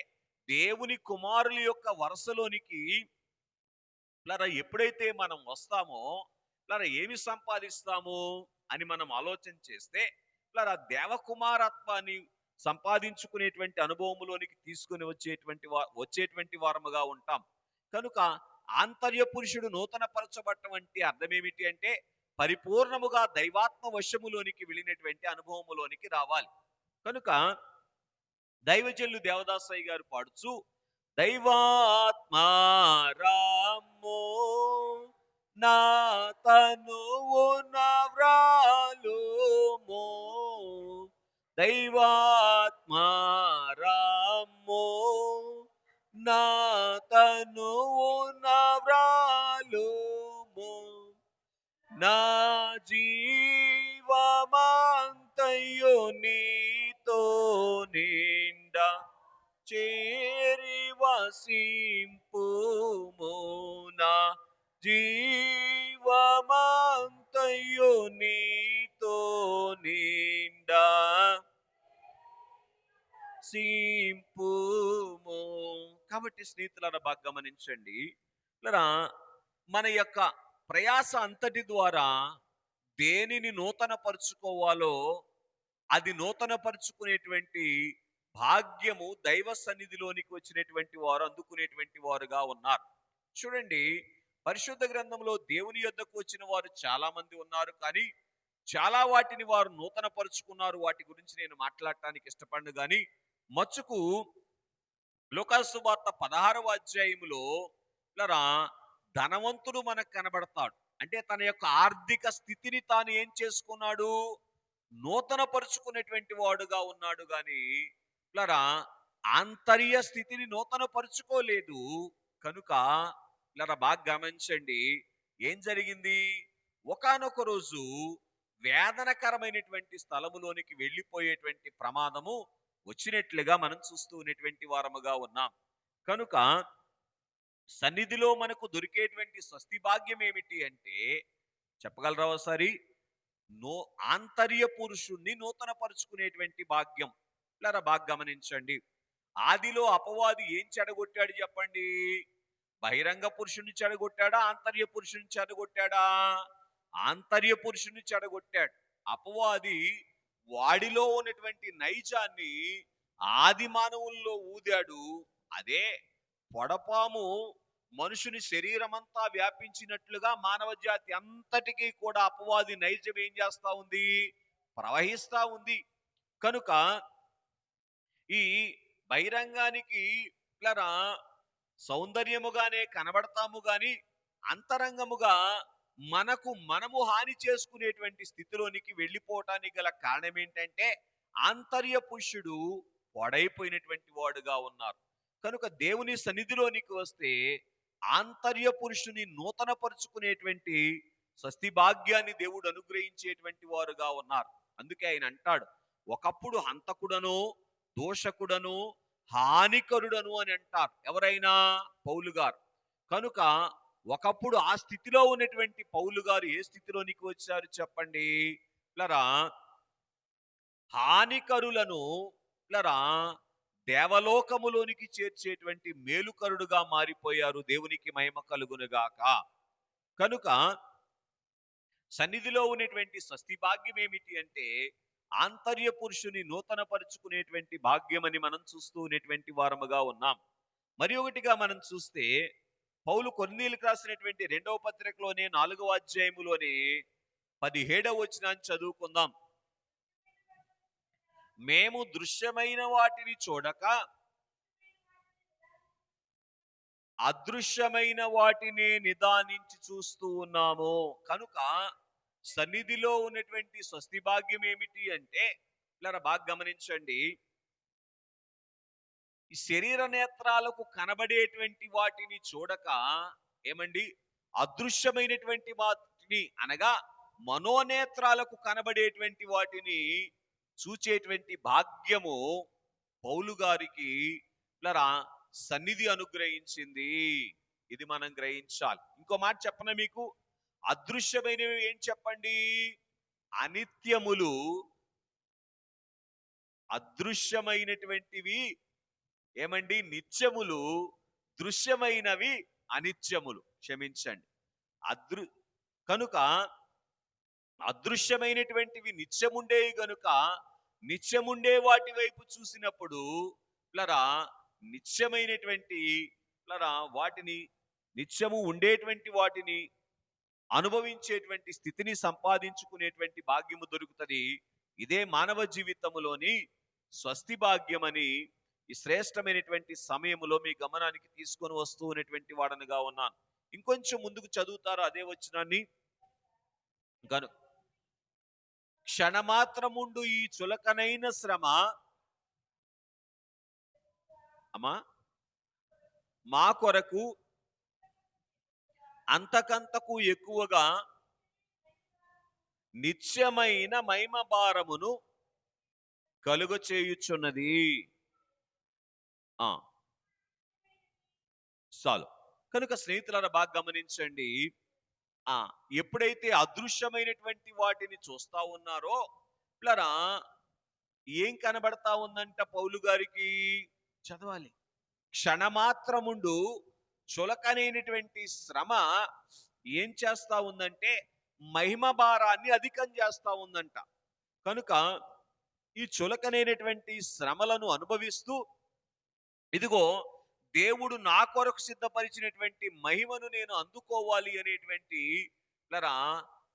దేవుని కుమారుల యొక్క వరుసలోనికి ఎప్పుడైతే మనం వస్తామో ఏమి సంపాదిస్తాము అని మనం ఆలోచన చేస్తే దేవకుమారత్వాన్ని సంపాదించుకునేటువంటి అనుభవములోనికి తీసుకుని వచ్చేటువంటి వారముగా ఉంటాం. కనుక ఆంతర్య పురుషుడు నూతన పరచబట్టం అంటే అర్థం ఏమిటి అంటే, పరిపూర్ణముగా దైవాత్మ వశములోనికి వెళ్ళినటువంటి అనుభవములోనికి రావాలి. కనుక దైవజనులు దేవదాసయ్య గారు పాడుచు, దైవాత్మా రామో నా తనువు నవ్రాలుమో, దైవాత్మా రామో నా తనువు నవ్రాలుమో, నా జీవమంతయు నీతో నిండా చేరి వసింపుము, నా జీవమంతయు నీతో నిండా సింపుము. కాబట్టి స్నేహితులారా బాగా గమనించండి, మన యొక్క ప్రయాస అంతటి ద్వారా దేనిని నూతన పరుచుకోవాలో అది నూతన పరుచుకునేటువంటి భాగ్యము దైవ సన్నిధిలోనికి వచ్చినటువంటి వారు అందుకునేటువంటి వారుగా ఉన్నారు. చూడండి, పరిశుద్ధ గ్రంథంలో దేవుని యొద్దకు వచ్చిన వారు చాలా మంది ఉన్నారు. కానీ చాలా వాటిని వారు నూతన పరుచుకున్నారు. వాటి గురించి నేను మాట్లాడటానికి ఇష్టపడను గాని, మచ్చుకు లూకాసు వార్త 16వ అధ్యాయములో పిల్లరా ధనవంతుడు మనకు కనబడతాడు. అంటే తన యొక్క ఆర్థిక స్థితిని తాను ఏం చేసుకున్నాడు? నూతన పరుచుకునేటువంటి వాడుగా ఉన్నాడు గాని పిల్లరా ఆంతర్య స్థితిని నూతన పరుచుకోలేదు. కనుక పిల్లరా బాగా గమనించండి. ఏం జరిగింది? ఒకానొక రోజు వేదనకరమైనటువంటి స్థలములోనికి వెళ్ళిపోయేటువంటి ప్రమాదము వచ్చినట్లుగా మనం చూస్తూ ఉన్నటువంటి వారముగా ఉన్నాం. కనుక సన్నిధిలో మనకు దొరికేటువంటి స్వస్తి భాగ్యం ఏమిటి అంటే, చెప్పగలరా ఒకసారి? నో ఆంతర్య పురుషుణ్ణి నూతన పరుచుకునేటువంటి భాగ్యం. ఇలా బాగా గమనించండి. ఆదిలో అపవాది ఏం చెడగొట్టాడు చెప్పండి? బహిరంగ పురుషుణ్ణి చెడగొట్టాడా? ఆంతర్య పురుషుని చెడగొట్టాడా? ఆంతర్య పురుషుని చెడగొట్టాడు. అపవాది వాడిలో ఉన్నటువంటి నైజాన్ని ఆది మానవుల్లో ఊదాడు. అదే పొడపాము మనుషుని శరీరమంతా వ్యాపించినట్లుగా మానవ జాతి అంతటికీ కూడా అపవాది నైజం ఏం చేస్తా ఉంది? ప్రవహిస్తా ఉంది. కనుక ఈ బహిరంగానికి ఇట్లరా సౌందర్యముగానే కనబడతాము గాని అంతరంగముగా మనకు మనము హాని చేసుకునేటువంటి స్థితిలోనికి వెళ్ళిపోవటానికి గల కారణం ఏంటంటే ఆంతర్య పురుషుడు పొడైపోయినటువంటి వాడుగా ఉన్నారు. కనుక దేవుని సన్నిధిలోనికి వస్తే ఆంతర్య పురుషుని నూతన పరుచుకునేటువంటి స్వస్తి భాగ్యాన్ని దేవుడు అనుగ్రహించేటువంటి వారుగా ఉన్నారు. అందుకే ఆయన అంటాడు, ఒకప్పుడు హంతకుడను దోషకుడను హానికరుడను అని అంటారు ఎవరైనా? పౌలు గారు. కనుక ఒకప్పుడు ఆ స్థితిలో ఉన్నటువంటి పౌలు గారు ఏ స్థితిలోనికి వచ్చారు చెప్పండి? ఇట్లరా హానికరులను ఇట్లరా దేవలోకములోనికి చేర్చేటువంటి మేలుకరుడుగా మారిపోయారు. దేవునికి మహిమ కలుగునుగాక. కనుక సన్నిధిలో ఉన్నటువంటి స్వస్తి భాగ్యం ఏమిటి అంటే ఆంతర్య పురుషుని నూతన పరుచుకునేటువంటి భాగ్యమని మనం చూస్తూ ఉన్నటువంటి వారముగా ఉన్నాం. మరి ఒకటిగా మనం చూస్తే పౌలు కొర్నీయులకు రాసినటువంటి 2వ పత్రికలోనే 4వ అధ్యాయములోనే 17వ వచనాన్ని చదువుకుందాం. మేము దృశ్యమైన వాటిని చూడక అదృశ్యమైన వాటిని నిదానించి చూస్తూ ఉన్నాము. కనుక సన్నిధిలో ఉన్నటువంటి స్వస్తి భాగ్యం ఏమిటి అంటే ఇలా బాగా గమనించండి. ఈ శరీర నేత్రాలకు కనబడేటువంటి వాటిని చూడక ఏమండి అదృశ్యమైనటువంటి వాటిని అనగా మనోనేత్రాలకు కనబడేటువంటి వాటిని చూచేటువంటి భాగ్యము పౌలు గారికి ఇలా సన్నిధి అనుగ్రహించింది. ఇది మనం గ్రహించాలి. ఇంకో మాట చెప్పనా మీకు? అదృశ్యమైనవి ఏం చెప్పండి? అనిత్యములు. అదృశ్యమైనటువంటివి ఏమండి? నిత్యములు. దృశ్యమైనవి అనిత్యములు. క్షమించండి. కనుక అదృశ్యమైనటువంటివి నిత్యముండేవి గనుక నిత్యముండే వాటి వైపు చూసినప్పుడు ఇట్లరా నిత్యమైనటువంటి ఇట్లరా వాటిని నిత్యము ఉండేటువంటి వాటిని అనుభవించేటువంటి స్థితిని సంపాదించుకునేటువంటి భాగ్యము దొరుకుతుంది. ఇదే మానవ జీవితంలోని స్వస్తి భాగ్యమని ఈ శ్రేష్టమైనటువంటి సమయంలో మీ గమనానికి తీసుకొని వస్తూ ఉన్నటువంటి వాడనుగా ఉన్నాను. ఇంకొంచెం ముందుకు చదువుతారు అదే వచనాన్ని. క్షణమాత్రముండు ఈ చులకనైన శ్రమ అమ్మా మా కొరకు అంతకంతకు ఎక్కువగా నిత్యమైన మహిమ భారమును కలుగ చేయుచున్నది. చాలు. కనుక స్నేహితులారా బాగా గమనించండి. ఎప్పుడైతే అదృశ్యమైనటువంటి వాటిని చూస్తా ఉన్నారో పిల్లరా ఏం కనబడతా ఉందంట పౌలు గారికి? చదవాలి. క్షణమాత్రముండు చులకనైనటువంటి శ్రమ ఏం చేస్తా ఉందంటే మహిమ భారాన్ని అధికం చేస్తా ఉందంట. కనుక ఈ చులకనైనటువంటి శ్రమలను అనుభవిస్తూ ఇదిగో దేవుడు నా కొరకు సిద్ధపరిచినటువంటి మహిమను నేను అందుకోవాలి అనేటువంటి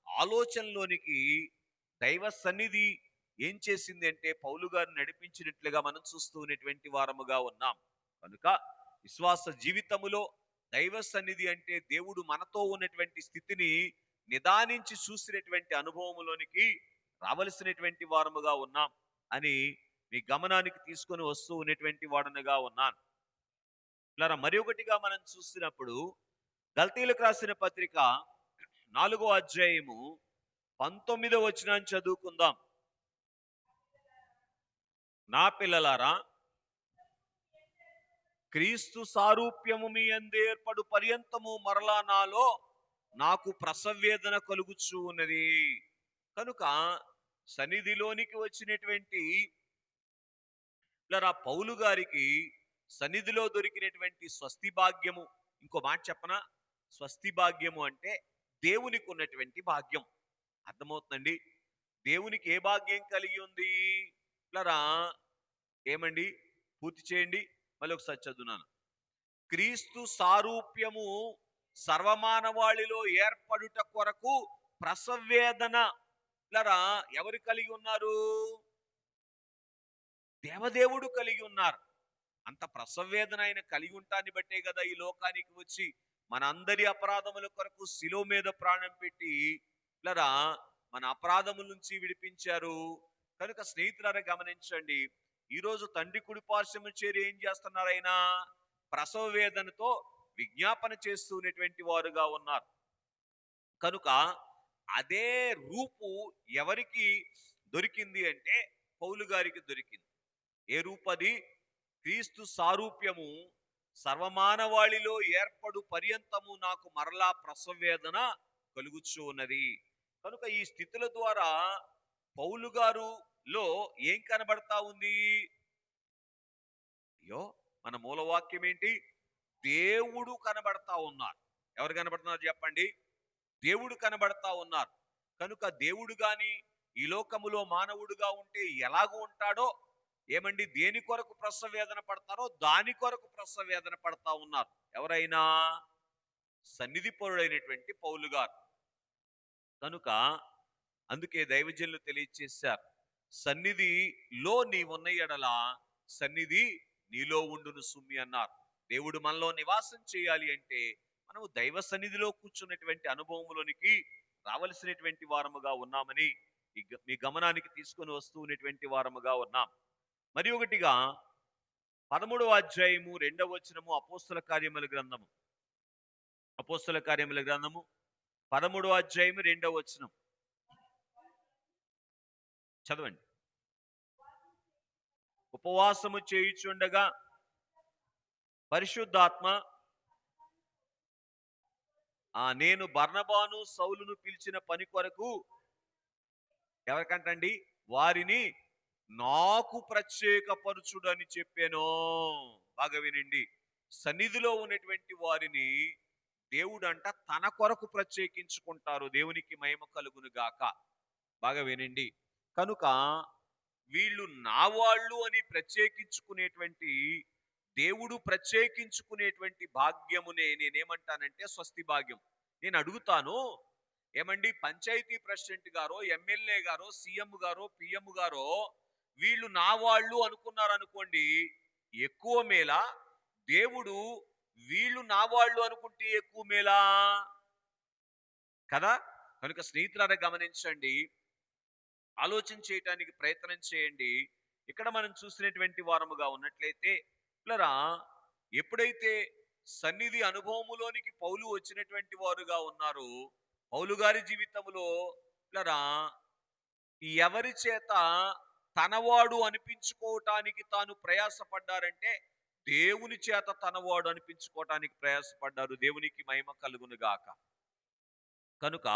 ఆలోచనలోనికి దైవ సన్నిధి ఏం చేసింది అంటే పౌలు గారు నడిపించినట్లుగా మనం చూస్తూ ఉన్నటువంటి వారముగా ఉన్నాం. కనుక విశ్వాస జీవితములో దైవ సన్నిధి అంటే దేవుడు మనతో ఉన్నటువంటి స్థితిని నిదానించి చూసినటువంటి అనుభవములోనికి రావలసినటువంటి వారముగా ఉన్నాం అని మీ గమనానికి తీసుకొని వస్తూ ఉన్నటువంటి వాడనుగా ఉన్నాను. ఇలా మరి ఒకటిగా మనం చూసినప్పుడు గల్తీలకు రాసిన పత్రిక 4వ అధ్యాయము 19వ వచనాన్ని చదువుకుందాం. నా పిల్లలారా, క్రీస్తు సారూప్యము మీ యందు ఏర్పడు పర్యంతము మరలా నాలో నాకు ప్రసవేదన కలుగుచూ ఉన్నది. కనుక సన్నిధిలోనికి వచ్చినటువంటి ఇలా పౌలు గారికి సన్నిధిలో దొరికినటువంటి స్వస్తి భాగ్యము, ఇంకో మాట చెప్పనా, స్వస్తి భాగ్యము అంటే దేవునికి ఉన్నటువంటి భాగ్యం. అర్థమవుతుందండి? దేవునికి ఏ భాగ్యం కలిగి ఉంది? ఇట్లరా ఏమండి, పూర్తి చేయండి. మళ్ళీ ఒకసారి చదువునాను. క్రీస్తు సారూప్యము సర్వమానవాళిలో ఏర్పడుట కొరకు ప్రసవేదన ఇట్లరా ఎవరు కలిగి ఉన్నారు? దేవదేవుడు కలిగి ఉన్నారు. అంత ప్రసవేదన ఆయన కలిగి ఉంటాన్ని బట్టే కదా ఈ లోకానికి వచ్చి మన అందరి అపరాధముల కొరకు శిలువ మీద ప్రాణం పెట్టి ఇట్లరా మన అపరాధముల నుంచి విడిపించారు. కనుక స్నేహితులారా గమనించండి, ఈరోజు తండ్రి కుడి పార్శ్వము చేరి ఏం చేస్తున్నారు? ఆయన ప్రసవ వేదనతో విజ్ఞాపన చేస్తున్నటువంటి వారుగా ఉన్నారు. కనుక అదే రూపు ఎవరికి దొరికింది అంటే పౌలు గారికి దొరికింది. ఏ రూపది? క్రీస్తు సారూప్యము సర్వమానవాళిలో ఏర్పడు పర్యంతము నాకు మరలా ప్రసవేదన కలుగుచూ ఉన్నది. కనుక ఈ స్థితుల ద్వారా పౌలు గారులో ఏం కనబడతా ఉంది? అయ్యో, మన మూలవాక్యం ఏంటి? దేవుడు కనబడతా ఉన్నారు. ఎవరు కనబడుతున్నారు చెప్పండి? దేవుడు కనబడతా ఉన్నారు. కనుక దేవుడు గాని ఈ లోకములో మానవుడుగా ఉంటే ఎలాగూ ఉంటాడో, ఏమండి, దేని కొరకు ప్రసవేదన పడతారో దాని కొరకు ప్రసవేదన పడతా ఉన్నారు. ఎవరైనా? సన్నిధి పరుడైనటువంటి పౌలు గారు. కనుక అందుకే దైవజనులు తెలియచేశారు, సన్నిధిలో నీవున్న ఎడల సన్నిధి నీలో ఉండును సుమ్మి అన్నారు. దేవుడు మనలో నివాసం చేయాలి అంటే మనము దైవ సన్నిధిలో కూర్చున్నటువంటి అనుభవంలోనికి రావలసినటువంటి వారముగా ఉన్నామని మీ గమనానికి తీసుకొని వస్తూ ఉన్నటువంటి వారముగా ఉన్నాం. మరి ఒకటిగా 13వ అధ్యాయము 2వ వచనము అపోస్తల కార్యముల గ్రంథము 13వ అధ్యాయము 2వ వచనం చదవండి. ఉపవాసము చేయుచుండగా పరిశుద్ధాత్మ నేను బర్నబాను సౌలును పిలిచిన పని కొరకు ఎవరికంటండి? వారిని నాకు ప్రత్యేకపరచుడని చెప్పాను. బాగా వినండి. సన్నిధిలో ఉన్నటువంటి వారిని దేవుడంట తన కొరకు ప్రత్యేకించుకుంటారు. దేవునికి మహిమ కలుగును గాక. బాగా వినండి. కనుక వీళ్ళు నా వాళ్ళు అని ప్రత్యేకించుకునేటువంటి, దేవుడు ప్రత్యేకించుకునేటువంటి భాగ్యమునే నేనేమంటానంటే స్వస్తి భాగ్యం. నేను అడుగుతాను, ఏమండి, పంచాయతీ ప్రెసిడెంట్ గారో, ఎమ్మెల్యే గారో, సీఎం గారో, పిఎం గారో వీళ్ళు నా వాళ్ళు అనుకున్నారు అనుకోండి, ఎక్కువ మేలా? దేవుడు వీళ్ళు నా వాళ్ళు అనుకుంటే ఎక్కువ మేలా కదా? కనుక స్నేహితులారా గమనించండి, ఆలోచన చేయటానికి ప్రయత్నం చేయండి. ఇక్కడ మనం చూసినటువంటి వారముగా ఉన్నట్లయితే పిల్లరా, ఎప్పుడైతే సన్నిధి అనుభవములోనికి పౌలు వచ్చినటువంటి వారుగా ఉన్నారు, పౌలు గారి జీవితంలో పిల్లరా ఎవరి చేత తనవాడు అనిపించుకోవటానికి తాను ప్రయాసపడ్డారంటే దేవుని చేత తనవాడు అనిపించుకోవటానికి ప్రయాసపడ్డారు. దేవునికి మహిమ కలుగును గాక. కనుక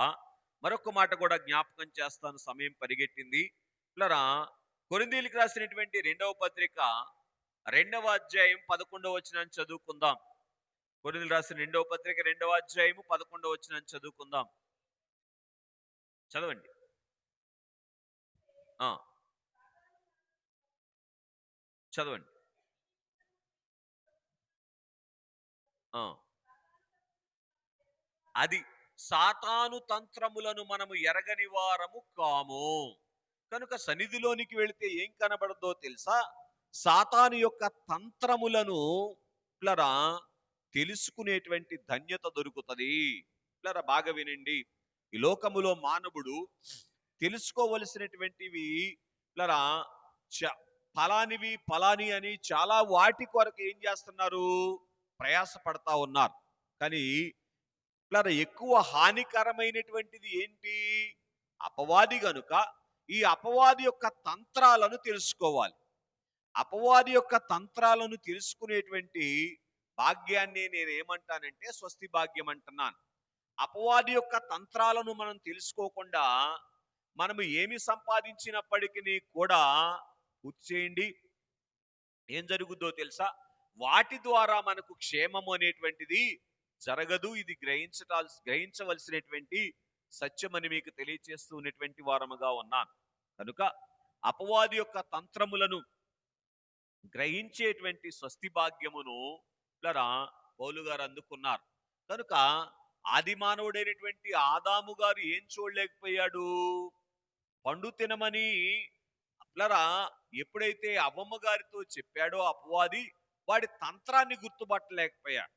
మరొక మాట కూడా జ్ఞాపకం చేస్తాను, సమయం పరిగెట్టింది. పిల్లరా, కొరింథీయులకు రాసినటువంటి 2వ పత్రిక 2వ అధ్యాయం 11వ వచనాన్ని చదువుకుందాం. కొరింథీయులకు రాసిన 2వ పత్రిక 2వ అధ్యాయము 11వ వచనాన్ని చదువుకుందాం. చదవండి. చదవండి. అది సాతాను తంత్రములను మనము ఎరగని వారము కాము. కనుక సన్నిధిలోనికి వెళితే ఏం కనబడదో తెలుసా? సాతాను యొక్క తంత్రములను పిల్లరా తెలుసుకునేటువంటి ధన్యత దొరుకుతది. పిల్లరా బాగా వినండి. ఈ లోకములో మానవుడు తెలుసుకోవలసినటువంటివి పిల్లరా ఫలానివి ఫలాని అని చాలా వాటి కొరకు ఏం చేస్తున్నారు? ప్రయాస పడతా ఉన్నారు. కానీ పిల్లరా ఎక్కువ హానికరమైనటువంటిది ఏంటి? అపవాది గనుక ఈ అపవాది యొక్క తంత్రాలను తెలుసుకోవాలి. అపవాది యొక్క తంత్రాలను తెలుసుకునేటువంటి భాగ్యాన్ని నేనేమంటానంటే స్వస్తి భాగ్యం అంటున్నాను. అపవాది యొక్క తంత్రాలను మనం తెలుసుకోకుండా మనము ఏమి సంపాదించినప్పటికీ కూడా పూర్తి చేయండి, ఏం జరుగుద్దో తెలుసా? వాటి ద్వారా మనకు క్షేమము అనేటువంటిది జరగదు. ఇది గ్రహించవలసినటువంటి సత్యమని మీకు తెలియచేస్తూ ఉన్నటువంటి వారముగా ఉన్నాను. కనుక అపవాది యొక్క తంత్రములను గ్రహించేటువంటి స్వస్తి భాగ్యమును లరా పౌలు గారు అందుకున్నారు. కనుక ఆది మానవుడైనటువంటి ఆదాము గారు ఏం చూడలేకపోయాడు? పండు తినమని లరా ఎప్పుడైతే అవ్వమ్మ గారితో చెప్పాడో అపవాది, వాడి తంత్రాన్ని గుర్తుపట్టలేకపోయాడు.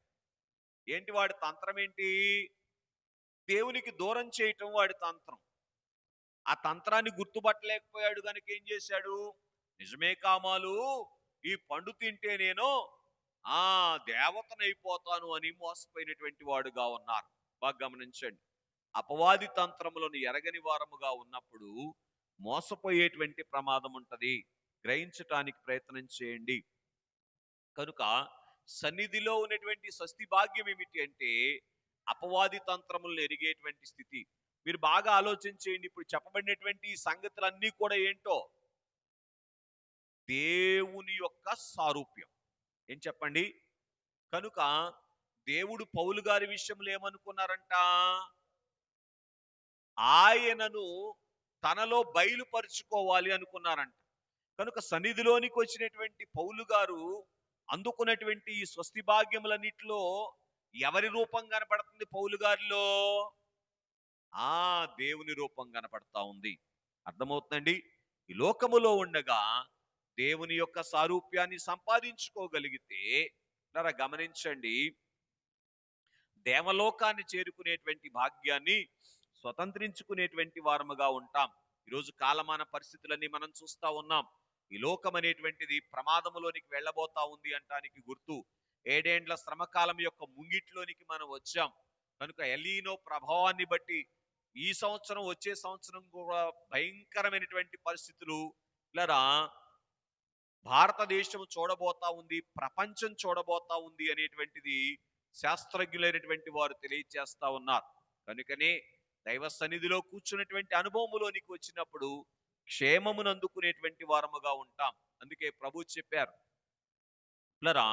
ఏంటి వాడి తంత్రం ఏంటి? దేవునికి దూరం చేయటం వాడి తంత్రం. ఆ తంత్రాన్ని గుర్తుపట్టలేకపోయాడు కనుక ఏం చేశాడు? నిజమే కామాలు, ఈ పండు తింటే నేను దేవతనైపోతాను అని మోసపోయినటువంటి వాడుగా ఉన్నారు. బాగా గమనించండి. అపవాది తంత్రములను ఎరగని వారముగా ఉన్నప్పుడు మోసపోయేటువంటి ప్రమాదం ఉంటది. గ్రహించటానికి ప్రయత్నం చేయండి. కనుక సన్నిధిలో ఉన్నటువంటి స్వస్తి భాగ్యం ఏమిటి అంటే అపవాది తంత్రములను ఎరిగేటువంటి స్థితి. మీరు బాగా ఆలోచించేయండి. ఇప్పుడు చెప్పబడినటువంటి ఈ సంగతులన్నీ కూడా ఏంటో? దేవుని యొక్క సారూప్యం. ఏం చెప్పండి? కనుక దేవుడు పౌలు గారి విషయంలో ఏమనుకున్నారంట? ఆయనను తనలో బయలుపరుచుకోవాలి అనుకున్నారంట. కనుక సన్నిధిలోనికి వచ్చినటువంటి పౌలు గారు అందుకున్నటువంటి ఈ స్వస్తి భాగ్యములన్నిటిలో ఎవరి రూపం కనపడుతుంది పౌలు గారిలో? దేవుని రూపం కనపడతా ఉంది. అర్థమవుతుందండి? ఈ లోకములో ఉండగా దేవుని యొక్క సారూప్యాన్ని సంపాదించుకోగలిగితే గమనించండి, దేవలోకాన్ని చేరుకునేటువంటి భాగ్యాన్ని స్వతంత్రించుకునేటువంటి వారముగా ఉంటాం. ఈరోజు కాలమాన పరిస్థితులన్నీ మనం చూస్తా ఉన్నాం. ఈ లోకం అనేటువంటిది ప్రమాదములోనికి వెళ్ళబోతా ఉంది అంటానికి గుర్తు. 7 ఏండ్ల శ్రమకాలం యొక్క ముంగిట్లోనికి మనం వచ్చాం. కనుక ఎలీనో ప్రభావాన్ని బట్టి ఈ సంవత్సరం వచ్చే సంవత్సరం కూడా భయంకరమైనటువంటి పరిస్థితులు ఇలా భారతదేశం చూడబోతా ఉంది, ప్రపంచం చూడబోతా ఉంది అనేటువంటిది శాస్త్రజ్ఞులైనటువంటి వారు తెలియచేస్తా ఉన్నారు. కనుకనే దైవ సన్నిధిలో కూర్చున్నటువంటి అనుభవములోనికి వచ్చినప్పుడు క్షేమమును అందుకునేటువంటి వారముగా ఉంటాం. అందుకే ప్రభు చెప్పారు, పిల్లరా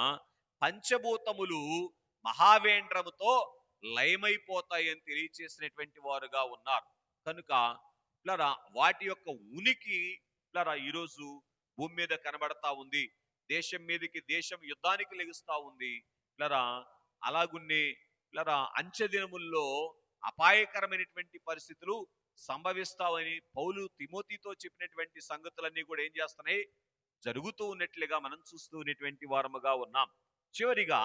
పంచభూతములు మహావేంద్రముతో లయమైపోతాయని తెలియచేసినటువంటి వారుగా ఉన్నారు. కనుక పిల్లరా వాటి యొక్క ఉనికి పిల్లరా ఈరోజు భూమి మీద కనబడతా ఉంది. దేశం మీదకి దేశం యుద్ధానికి లెగుస్తా ఉంది. పిల్లరా అలాగున్నే పిల్లరా అంచె దినముల్లో అపాయకరమైనటువంటి పరిస్థితులు సంభవిస్తావని పౌలు తిమోతితో చెప్పినటువంటి సంగతులన్నీ కూడా ఏం చేస్తున్నాయి? జరుగుతూ ఉన్నట్లుగా మనం చూస్తూ ఉన్నటువంటి వారముగా ఉన్నాం. చివరిగా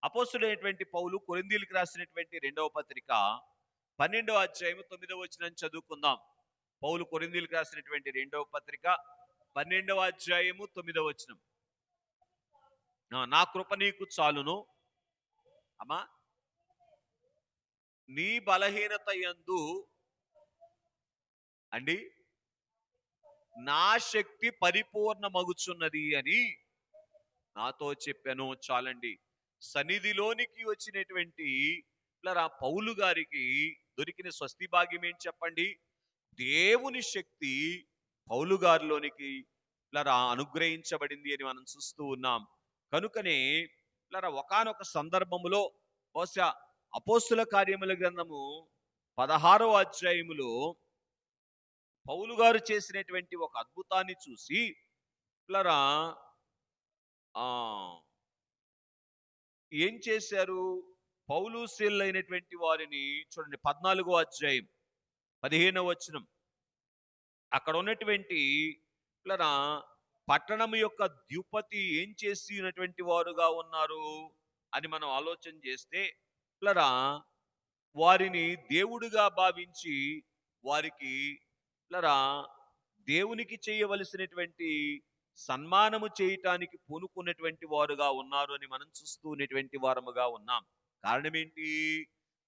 అపోస్తుడైనటువంటి పౌలు కొరింథీయులకు రాసినటువంటి 2వ పత్రిక 12వ అధ్యాయము 9వ వచనం చదువుకుందాం. పౌలు కొరింథీయులకు రాసినటువంటి 2వ పత్రిక 12వ అధ్యాయము 9వ వచనం. నా కృప నీకు చాలును అమ్మా, నీ బలహీనత యందు అండి నా శక్తి పరిపూర్ణమగుచున్నది అని నాతో చెప్పాను. చాలండి. సన్నిధిలోనికి వచ్చినటువంటి పౌలు గారికి దొరికిన స్వస్తి భాగ్యం ఏంటి చెప్పండి? దేవుని శక్తి పౌలు గారిలోనికి అనుగ్రహించబడింది అని మనం చూస్తూ ఉన్నాం. కనుకనే ఒకానొక సందర్భములో బహుశా అపోస్తుల కార్యముల గ్రంథము 16వ అధ్యాయములో పౌలు గారు చేసినటువంటి ఒక అద్భుతాన్ని చూసి ఏం చేశారు? పౌలు శీలైనటువంటి వారిని చూడండి 14వ అధ్యాయం 15వ వచనం. అక్కడ ఉన్నటువంటి పిల్లరా పట్టణం యొక్క ద్యుపతి ఏం చేసినటువంటి వారుగా ఉన్నారు అని మనం ఆలోచన చేస్తే పిల్లరా వారిని దేవుడిగా భావించి వారికి పిల్లరా దేవునికి చేయవలసినటువంటి సన్మానము చేయటానికి పూనుకున్నటువంటి వారుగా ఉన్నారు అని మనం చూస్తూ ఉన్నటువంటి వారముగా ఉన్నాం. కారణం ఏంటి?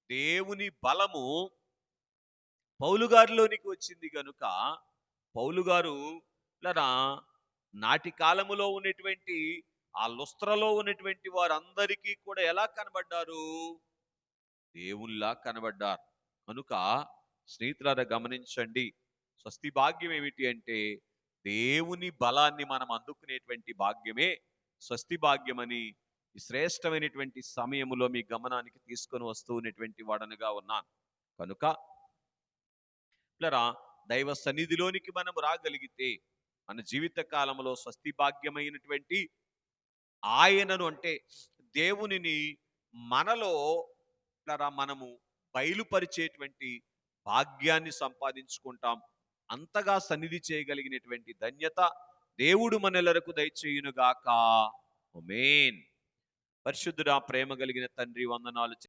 దేవుని బలము పౌలు గారిలోనికి వచ్చింది గనుక పౌలు గారు లరా నాటి కాలములో ఉన్నటువంటి ఆ లుస్త్రలో ఉన్నటువంటి వారందరికీ కూడా ఎలా కనబడ్డారు? దేవుల్లా కనబడ్డారు. కనుక స్నేహితులారా గమనించండి, స్వస్తి భాగ్యం ఏమిటి అంటే దేవుని బలాన్ని మనం అందుకునేటువంటి భాగ్యమే స్వస్తి భాగ్యమని ఈ శ్రేష్టమైనటువంటి సమయములో మీ గమనానికి తీసుకొని వస్తూ ఉన్నటువంటి వాడనుగా ఉన్నాను. కనుక పిల్లరా దైవ సన్నిధిలోనికి మనం రాగలిగితే మన జీవిత కాలంలో స్వస్తి భాగ్యమైనటువంటి ఆయనను అంటే దేవునిని మనలో పిల్లరా మనము బయలుపరిచేటువంటి భాగ్యాన్ని సంపాదించుకుంటాం. అంతగా సన్నిధి చేయగలిగినటువంటి ధన్యత దేవుడు మనెల్లరకు దయచేయునుగాక. ఆమేన్. పరిశుద్ధుడా ప్రేమ కలిగిన తండ్రి వందనాలు.